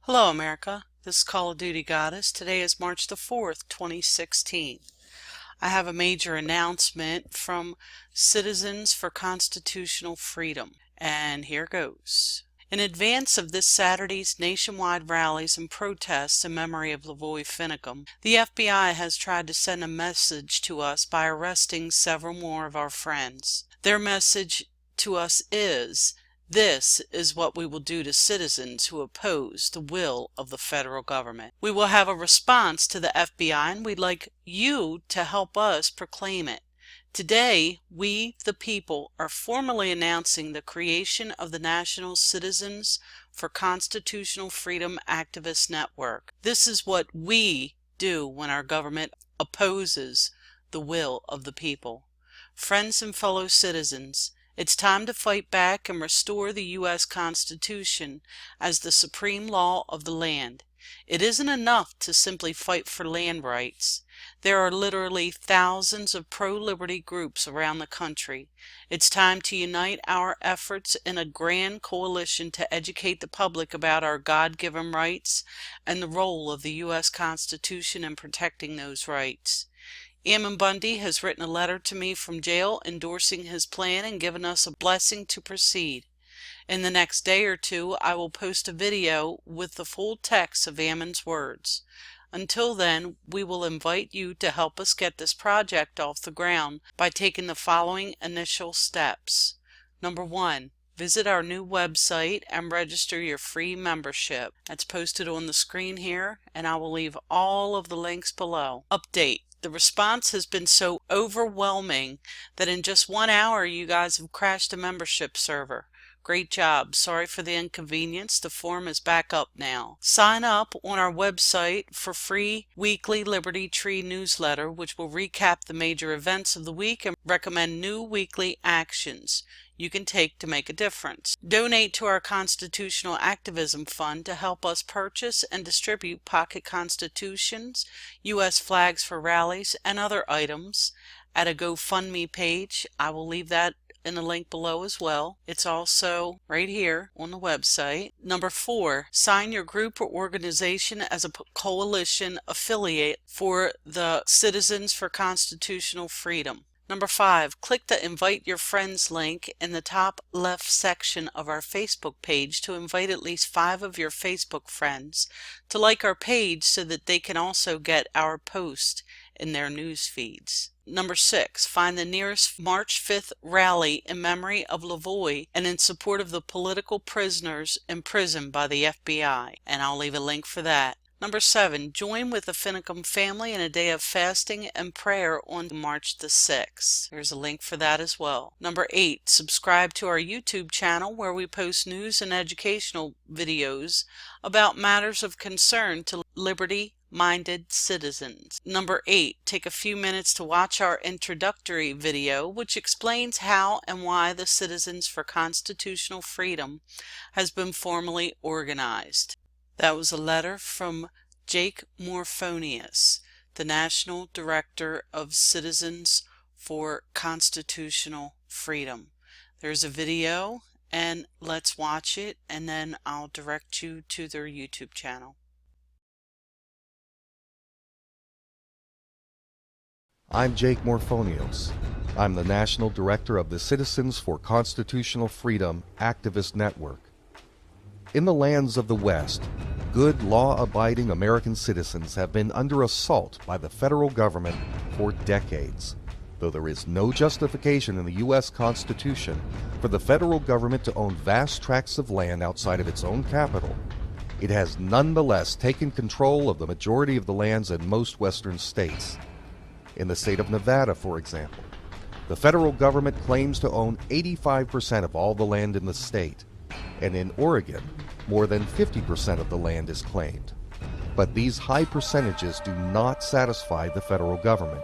Hello America, this is Call of Duty Goddess. Today is March the 4th, 2016. I have a major announcement from Citizens for Constitutional Freedom, and here goes. In advance of this Saturday's nationwide rallies and protests in memory of Lavoy Finicum, the FBI has tried to send a message to us by arresting several more of our friends. Their message to us is: this is what we will do to citizens who oppose the will of the federal government. We will have a response to the FBI, and we'd like you to help us proclaim it. Today, we, the people, are formally announcing the creation of the National Citizens for Constitutional Freedom Activist Network. This is what we do when our government opposes the will of the people. Friends and fellow citizens, it's time to fight back and restore the U.S. Constitution as the supreme law of the land. It isn't enough to simply fight for land rights. There are literally thousands of pro-liberty groups around the country. It's time to unite our efforts in a grand coalition to educate the public about our God-given rights and the role of the U.S. Constitution in protecting those rights. Ammon Bundy has written a letter to me from jail endorsing his plan and given us a blessing to proceed. In the next day or two, I will post a video with the full text of Ammon's words. Until then, we will invite you to help us get this project off the ground by taking the following initial steps. Number 1. Visit our new website and register your free membership. That's posted on the screen here, and I will leave all of the links below. Update. The response has been so overwhelming that in just 1 hour you guys have crashed a membership server. Great job. Sorry for the inconvenience. The form is back up now. Sign up on our website for free weekly Liberty Tree newsletter, which will recap the major events of the week and recommend new weekly actions you can take to make a difference. Donate to our Constitutional Activism Fund to help us purchase and distribute pocket constitutions, U.S. flags for rallies, and other items at a GoFundMe page. I will leave that in a link below as well. It's also right here on the website. Number 4, sign your group or organization as a coalition affiliate for the Citizens for Constitutional Freedom. Number 5, click the Invite Your Friends link in the top left section of our Facebook page to invite at least 5 of your Facebook friends to like our page so that they can also get our post in their news feeds. Number 6, find the nearest March 5th rally in memory of Lavoy and in support of the political prisoners imprisoned by the FBI, and I'll leave a link for that. Number 7, join with the Finicum family in a day of fasting and prayer on March the 6th. There's a link for that as well. Number 8, subscribe to our YouTube channel where we post news and educational videos about matters of concern to liberty-minded citizens. Number 8, take a few minutes to watch our introductory video which explains how and why the Citizens for Constitutional Freedom has been formally organized. That was a letter from Jake Morphonius, the National Director of Citizens for Constitutional Freedom. There's a video, and let's watch it, and then I'll direct you to their YouTube channel. I'm Jake Morphonius. I'm the National Director of the Citizens for Constitutional Freedom Activist Network. In the lands of the West, good law-abiding American citizens have been under assault by the federal government for decades. Though there is no justification in the U.S. Constitution for the federal government to own vast tracts of land outside of its own capital, it has nonetheless taken control of the majority of the lands in most western states. In the state of Nevada, for example, the federal government claims to own 85% of all the land in the state, and in Oregon, more than 50% of the land is claimed. But these high percentages do not satisfy the federal government,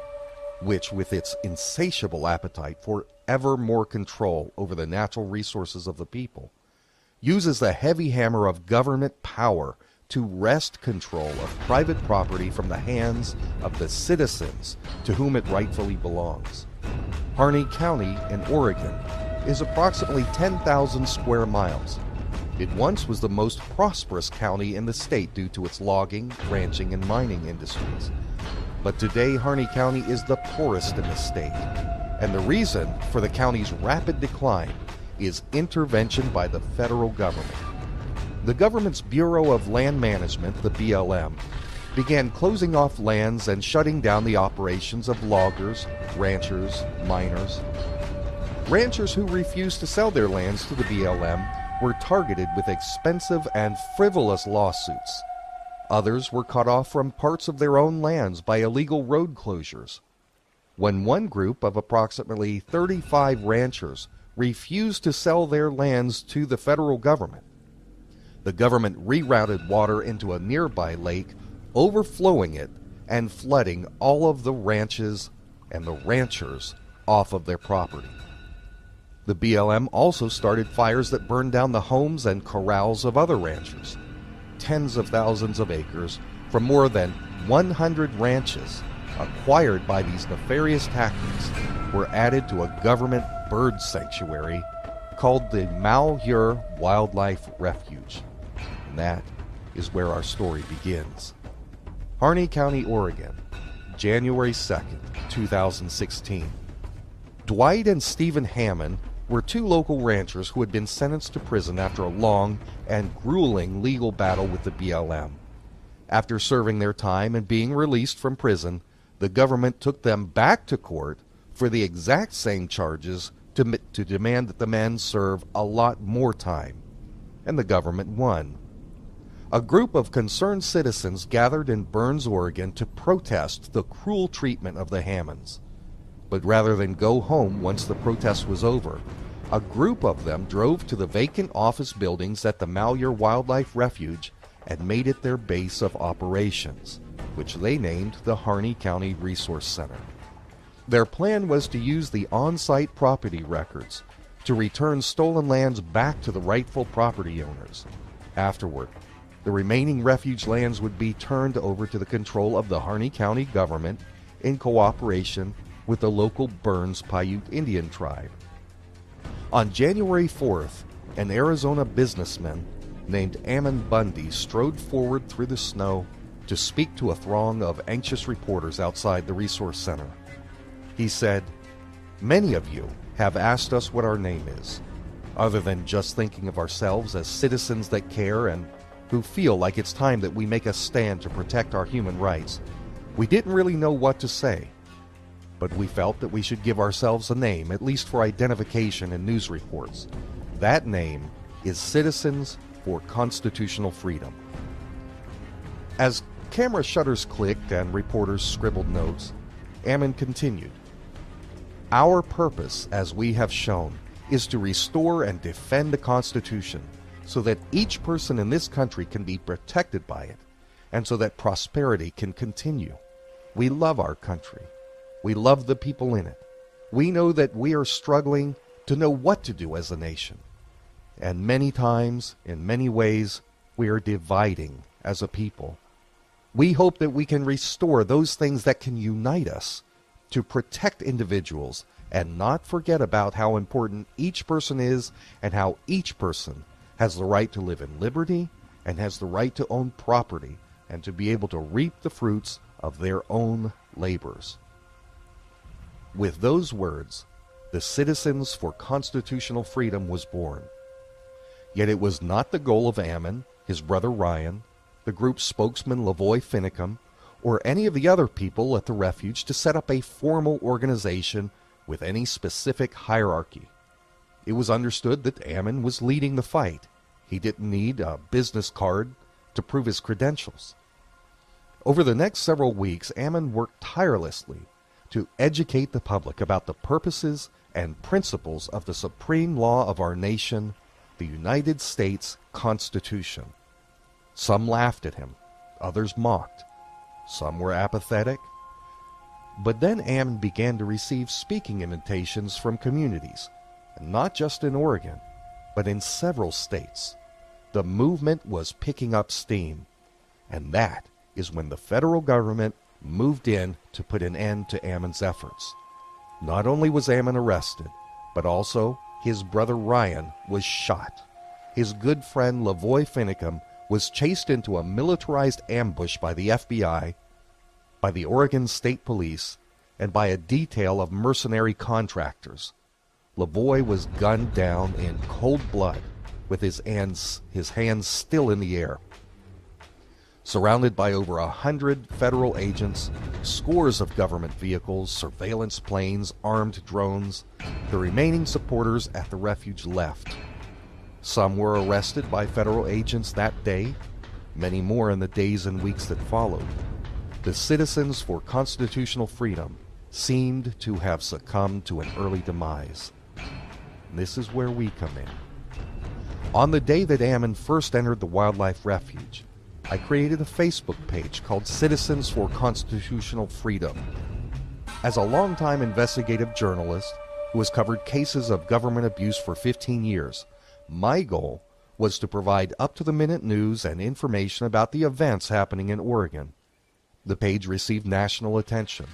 which, with its insatiable appetite for ever more control over the natural resources of the people, uses the heavy hammer of government power to wrest control of private property from the hands of the citizens to whom it rightfully belongs. Harney County in Oregon is approximately 10,000 square miles, It once was the most prosperous county in the state due to its logging, ranching, and mining industries. But today, Harney County is the poorest in the state. And the reason for the county's rapid decline is intervention by the federal government. The government's Bureau of Land Management, the BLM, began closing off lands and shutting down the operations of loggers, ranchers, miners. Ranchers who refused to sell their lands to the BLM were targeted with expensive and frivolous lawsuits. Others were cut off from parts of their own lands by illegal road closures. When one group of approximately 35 ranchers refused to sell their lands to the federal government, the government rerouted water into a nearby lake, overflowing it and flooding all of the ranches and the ranchers off of their property. The BLM also started fires that burned down the homes and corrals of other ranchers. Tens of thousands of acres from more than 100 ranches acquired by these nefarious tactics were added to a government bird sanctuary called the Malheur Wildlife Refuge. And that is where our story begins. Harney County, Oregon, January 2nd, 2016. Dwight and Stephen Hammond were two local ranchers who had been sentenced to prison after a long and grueling legal battle with the BLM. After serving their time and being released from prison, the government took them back to court for the exact same charges to demand that the men serve a lot more time. And the government won. A group of concerned citizens gathered in Burns, Oregon to protest the cruel treatment of the Hammonds. But rather than go home once the protest was over, a group of them drove to the vacant office buildings at the Malheur Wildlife Refuge and made it their base of operations, which they named the Harney County Resource Center. Their plan was to use the on-site property records to return stolen lands back to the rightful property owners. Afterward, the remaining refuge lands would be turned over to the control of the Harney County government in cooperation with the local Burns Paiute Indian tribe. On January 4th, an Arizona businessman named Ammon Bundy strode forward through the snow to speak to a throng of anxious reporters outside the resource center. He said, "Many of you have asked us what our name is. Other than just thinking of ourselves as citizens that care and who feel like it's time that we make a stand to protect our human rights, we didn't really know what to say. But we felt that we should give ourselves a name, at least for identification and news reports. That name is Citizens for Constitutional Freedom." As camera shutters clicked and reporters scribbled notes, Ammon continued, "Our purpose, as we have shown, is to restore and defend the Constitution so that each person in this country can be protected by it, and so that prosperity can continue. We love our country. We love the people in it. We know that we are struggling to know what to do as a nation. And many times, in many ways, we are dividing as a people. We hope that we can restore those things that can unite us to protect individuals and not forget about how important each person is and how each person has the right to live in liberty and has the right to own property and to be able to reap the fruits of their own labors." With those words, the Citizens for Constitutional Freedom was born. Yet it was not the goal of Ammon, his brother Ryan, the group's spokesman Lavoy Finicum, or any of the other people at the refuge to set up a formal organization with any specific hierarchy. It was understood that Ammon was leading the fight. He didn't need a business card to prove his credentials. Over the next several weeks, Ammon worked tirelessly to educate the public about the purposes and principles of the supreme law of our nation, the United States Constitution. Some laughed at him, others mocked, some were apathetic. But then Ammon began to receive speaking invitations from communities, and not just in Oregon, but in several states. The movement was picking up steam, and that is when the federal government moved in to put an end to Ammon's efforts. Not only was Ammon arrested, but also his brother Ryan was shot. his good friend Lavoy Finicum was chased into a militarized ambush by the FBI, by the Oregon State Police, and by a detail of mercenary contractors. Lavoy was gunned down in cold blood with his hands still in the air. Surrounded by over 100 federal agents, scores of government vehicles, surveillance planes, armed drones, the remaining supporters at the refuge left. Some were arrested by federal agents that day, many more in the days and weeks that followed. The Citizens for Constitutional Freedom seemed to have succumbed to an early demise. And this is where we come in. On the day that Ammon first entered the wildlife refuge, I created a Facebook page called Citizens for Constitutional Freedom. As a longtime investigative journalist who has covered cases of government abuse for 15 years, my goal was to provide up-to-the-minute news and information about the events happening in Oregon. The page received national attention.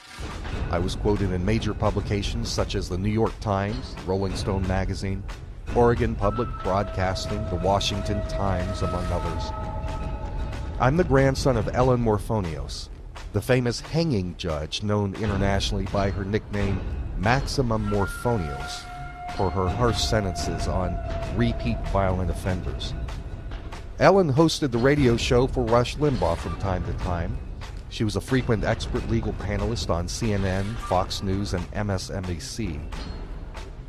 I was quoted in major publications such as the New York Times, Rolling Stone magazine, Oregon Public Broadcasting, the Washington Times, among others. I'm the grandson of Ellen Morphonios, the famous hanging judge known internationally by her nickname Maximum Morphonios for her harsh sentences on repeat violent offenders. Ellen hosted the radio show for Rush Limbaugh from time to time. She was a frequent expert legal panelist on CNN, Fox News, and MSNBC.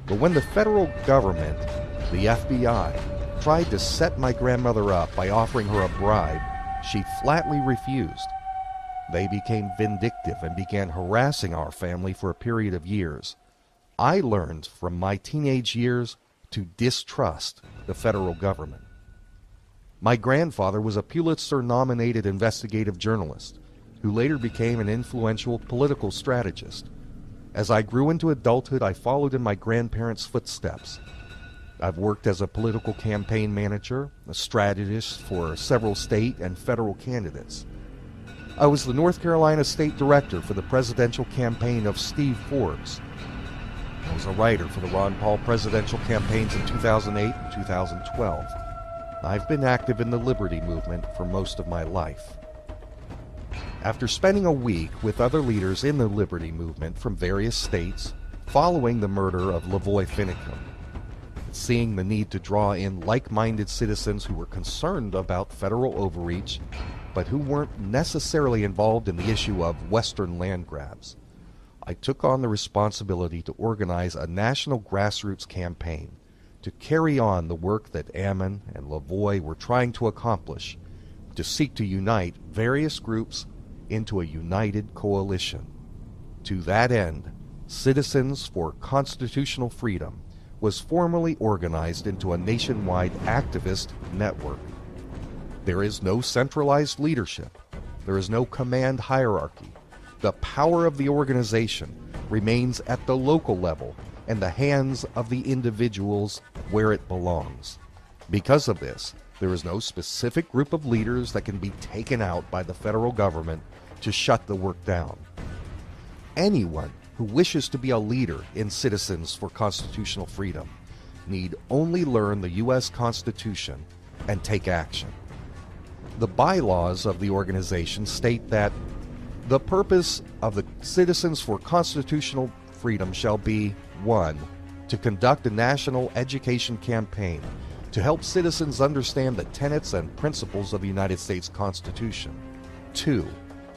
But when the federal government, the FBI, tried to set my grandmother up by offering her a bribe, she flatly refused. They became vindictive and began harassing our family for a period of years. I learned from my teenage years to distrust the federal government. My grandfather was a Pulitzer-nominated investigative journalist who later became an influential political strategist. As I grew into adulthood, I followed in my grandparents' footsteps. I've worked as a political campaign manager, a strategist for several state and federal candidates. I was the North Carolina State Director for the presidential campaign of Steve Forbes. I was a writer for the Ron Paul presidential campaigns in 2008 and 2012. I've been active in the liberty movement for most of my life. After spending a week with other leaders in the liberty movement from various states following the murder of Lavoy Finicum, seeing the need to draw in like-minded citizens who were concerned about federal overreach, but who weren't necessarily involved in the issue of Western land grabs, I took on the responsibility to organize a national grassroots campaign to carry on the work that Ammon and Lavoy were trying to accomplish, to seek to unite various groups into a united coalition. To that end, Citizens for Constitutional Freedom was formally organized into a nationwide activist network. There is no centralized leadership. There is no command hierarchy. The power of the organization remains at the local level and the hands of the individuals where it belongs. Because of this, there is no specific group of leaders that can be taken out by the federal government to shut the work down. Anyone who wishes to be a leader in Citizens for Constitutional Freedom need only learn the U.S. Constitution and take action. The bylaws of the organization state that the purpose of the Citizens for Constitutional Freedom shall be 1. To conduct a national education campaign to help citizens understand the tenets and principles of the United States Constitution. 2.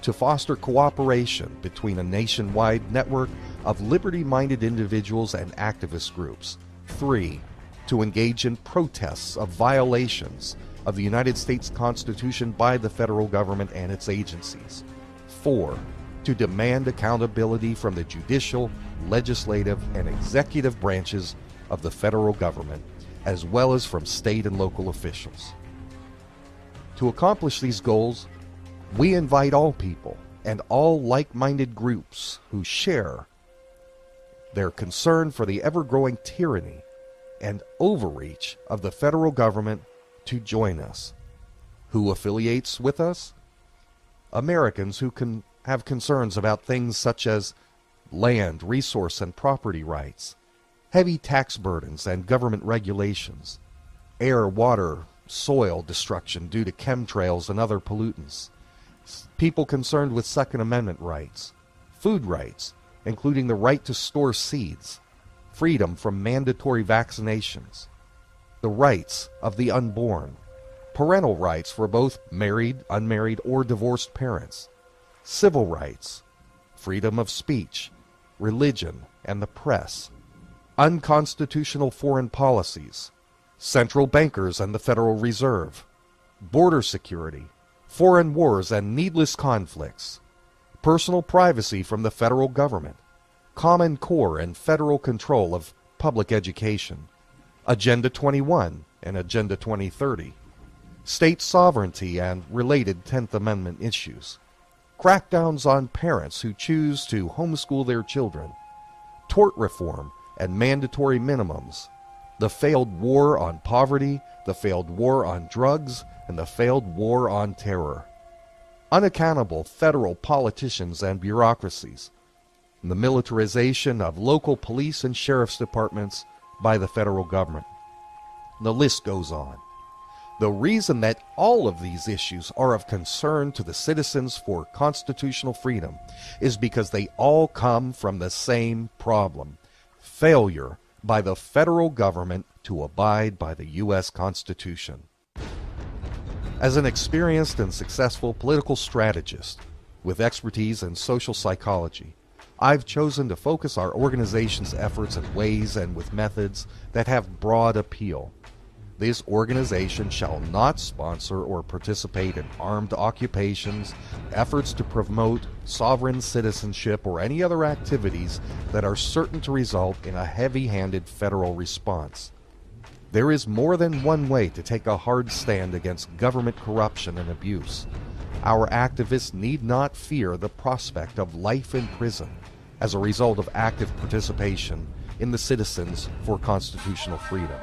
To foster cooperation between a nationwide network of liberty-minded individuals and activist groups. 3. To engage in protests of violations of the United States Constitution by the federal government and its agencies. 4. To demand accountability from the judicial, legislative, and executive branches of the federal government, as well as from state and local officials. To accomplish these goals, we invite all people and all like-minded groups who share their concern for the ever-growing tyranny and overreach of the federal government to join us. Who affiliates with us? Americans who can have concerns about things such as land, resource, and property rights, heavy tax burdens and government regulations, air, water, soil destruction due to chemtrails and other pollutants, people concerned with Second Amendment rights, food rights, including the right to store seeds, freedom from mandatory vaccinations, the rights of the unborn, parental rights for both married, unmarried, or divorced parents, civil rights, freedom of speech, religion, and the press, unconstitutional foreign policies, central bankers and the Federal Reserve, border security, foreign wars and needless conflicts, personal privacy from the federal government, Common Core and federal control of public education, Agenda 21 and Agenda 2030, state sovereignty and related 10th Amendment issues, crackdowns on parents who choose to homeschool their children, tort reform and mandatory minimums, the failed war on poverty, the failed war on drugs, and the failed war on terror, unaccountable federal politicians and bureaucracies, and the militarization of local police and sheriff's departments by the federal government. The list goes on. The reason that all of these issues are of concern to the Citizens for Constitutional Freedom is because they all come from the same problem: failure by the federal government to abide by the U.S. Constitution. As an experienced and successful political strategist with expertise in social psychology, I've chosen to focus our organization's efforts in ways and with methods that have broad appeal. This organization shall not sponsor or participate in armed occupations, efforts to promote sovereign citizenship, or any other activities that are certain to result in a heavy-handed federal response. There is more than one way to take a hard stand against government corruption and abuse. Our activists need not fear the prospect of life in prison as a result of active participation in the Citizens for Constitutional Freedom.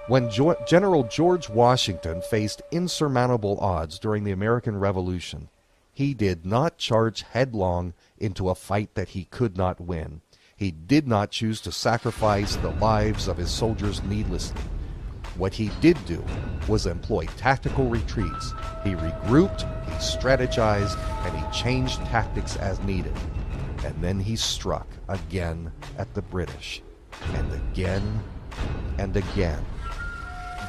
When General George Washington faced insurmountable odds during the American Revolution, he did not charge headlong into a fight that he could not win. He did not choose to sacrifice the lives of his soldiers needlessly. What he did do was employ tactical retreats. He regrouped, he strategized, and he changed tactics as needed. And then he struck again at the British, and again and again.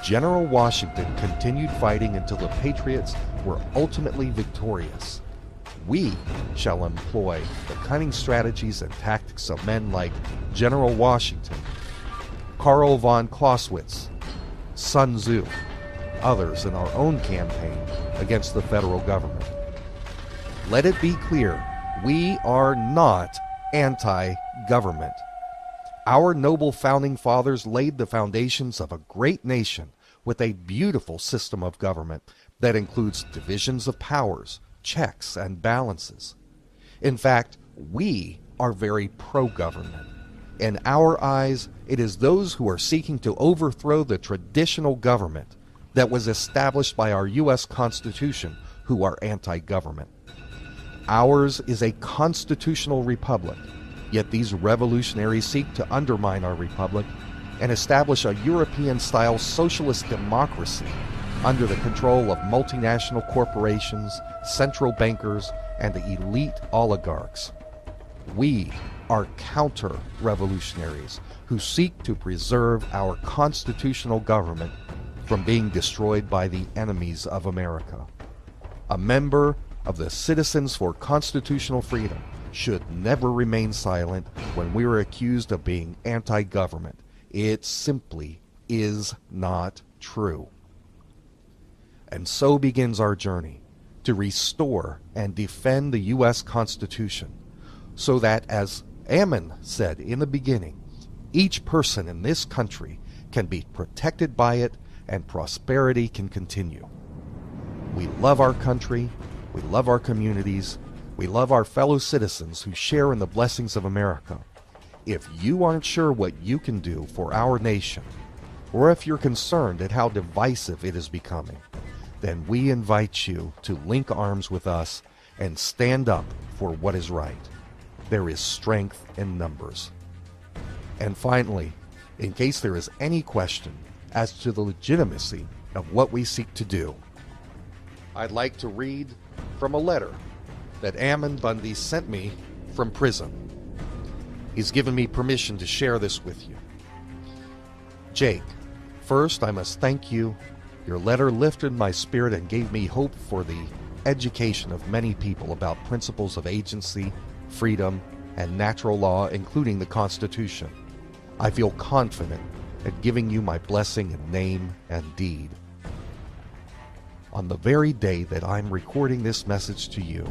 General Washington continued fighting until the Patriots were ultimately victorious. We shall employ the cunning strategies and tactics of men like General Washington, Karl von Clausewitz, Sun Tzu, others in our own campaign against the federal government. Let it be clear, we are not anti-government. Our noble founding fathers laid the foundations of a great nation with a beautiful system of government that includes divisions of powers, checks, and balances. In fact, we are very pro-government. In our eyes, it is those who are seeking to overthrow the traditional government that was established by our U.S. Constitution who are anti-government. Ours is a constitutional republic, yet these revolutionaries seek to undermine our republic and establish a European-style socialist democracy under the control of multinational corporations, central bankers, and the elite oligarchs. We are counter-revolutionaries who seek to preserve our constitutional government from being destroyed by the enemies of America. A member of the Citizens for Constitutional Freedom should never remain silent when we are accused of being anti-government. It simply is not true. And so begins our journey to restore and defend the U.S. Constitution, so that, as Ammon said in the beginning, each person in this country can be protected by it and prosperity can continue. We love our country, we love our communities, we love our fellow citizens who share in the blessings of America. If you aren't sure what you can do for our nation, or if you're concerned at how divisive it is becoming, then we invite you to link arms with us and stand up for what is right. There is strength in numbers. And finally, in case there is any question as to the legitimacy of what we seek to do. I'd like to read from a letter that Ammon Bundy sent me from prison. He's given me permission to share this with you. Jake, first I must thank you. Your letter lifted my spirit and gave me hope for the education of many people about principles of agency, freedom, and natural law, including the Constitution. I feel confident at giving you my blessing in name and deed. On the very day that I'm recording this message to you,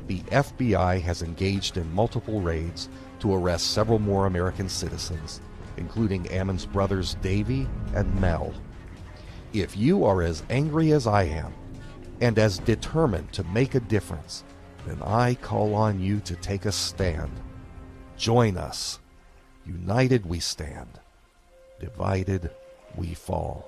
the FBI has engaged in multiple raids to arrest several more American citizens, including Ammon's brothers Davy and Mel. If you are as angry as I am, and as determined to make a difference, then I call on you to take a stand. Join us. United we stand. Divided we fall.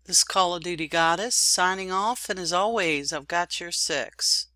This Call of Duty Goddess signing off, and as always, I've got your 6.